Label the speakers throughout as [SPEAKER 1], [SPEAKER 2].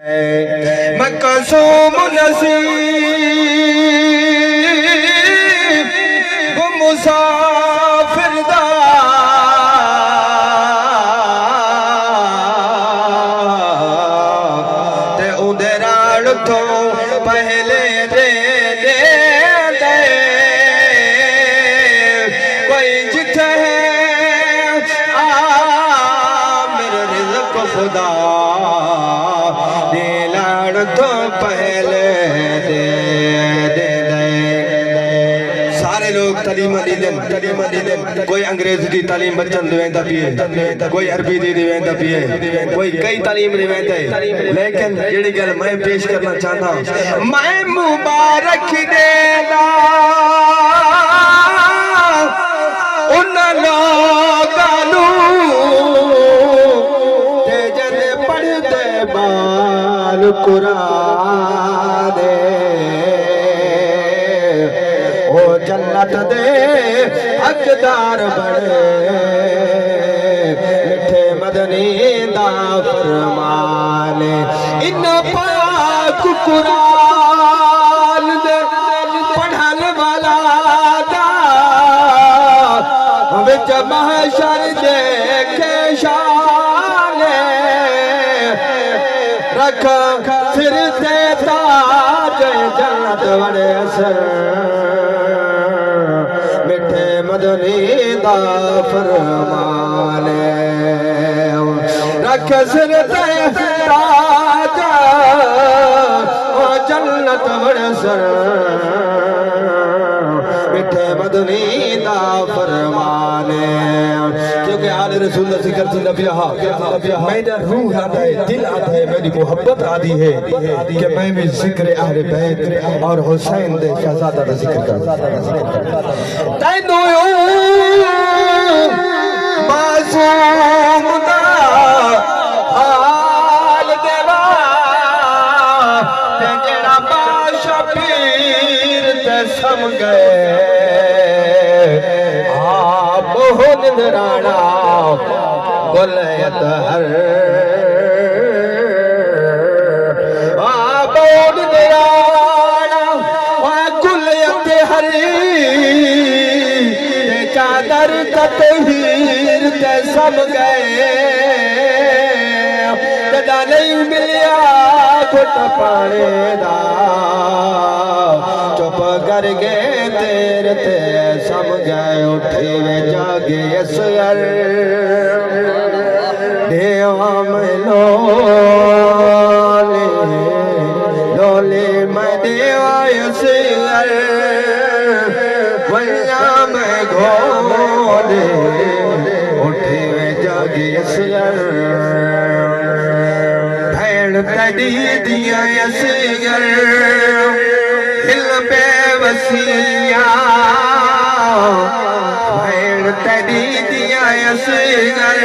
[SPEAKER 1] मकसूम नसीब वो मुसाफिर दा ते उदे राण तो पहले दे दे दे कोई जिथे आ मेरे रिज़्क़ खुदा तो पहले दे दे दे। सारे लोग तालीम दी देन कोई अंग्रेज की तालीम बच्चन देवेंदा पिए कोई अरबी दी देवेंदा पिए कोई कई तालीम देवेंदा है लेकिन जेड़ी गल मैं पेश करना चाहता हूं मैं मुबारक देना उन लोगां नू ते जद पढ़दे बाल कुरान ओ जन्नत दे हकदार बने मिठे मदनी दा फरमान इन पाक कुरान दे पढ़न वाला दा विच महशर देखे शान रख सिर ते ताज जन्नत वड़े सर मिठे मदनी दा फरमान रख सिर ते ताज जन्नत वड़े सर मिठे मदनी दा फरमान क्योंकि आले रसूल दा जिक्र थी नबिया मेरा रूह आता है दिल आता है मेरी मोहब्बत आती है कि मैं भी जिक्र अहले बैत और हुसैन दे शहजादा दा जिक्र करूं तैनू मासूम दा हाल देवा ते जेड़ा बादशाह पीर ते सम गए निराना गुलयत हर बोल निराना गुलयत हरी चादर ततहीर ते सब गए कदा नहीं मिलिया घुट पाने दा चुप कर गए तेरे ते सम गए उठे वे जागे असर देवा में लोले मैं देवा असर वैया मैं घोले उठे वे जागे असर भैन तड़ी दिया असर हिल बेवसिया भैन तड़ी दिया असगर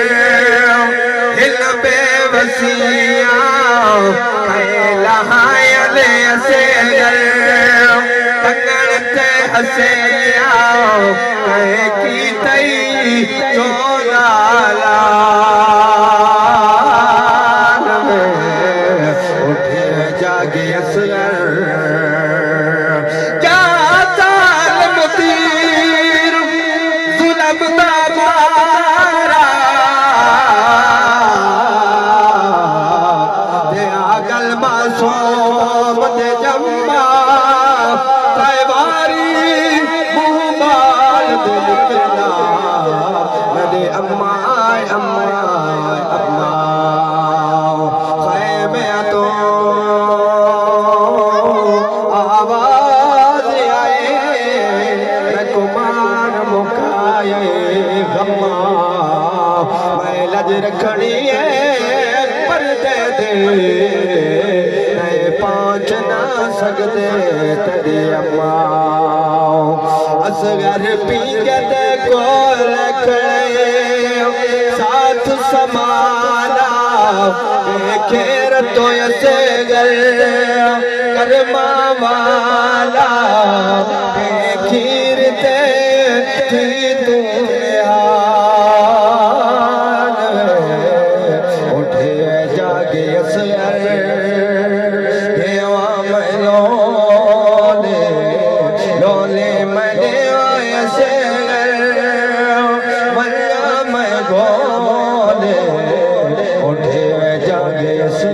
[SPEAKER 1] हिल बेवसिया लहायल असगर तंगड़ ते हसिया कहे की तई चोराला उठे जागे असगर रखनी है पर दे दे पहुंच ना सकते तेरी अम्मा असगर पीगत को रखने साथ समाना खेर तो असगर कर्मा वाला खीर ते थी तू उठे जागे असर जय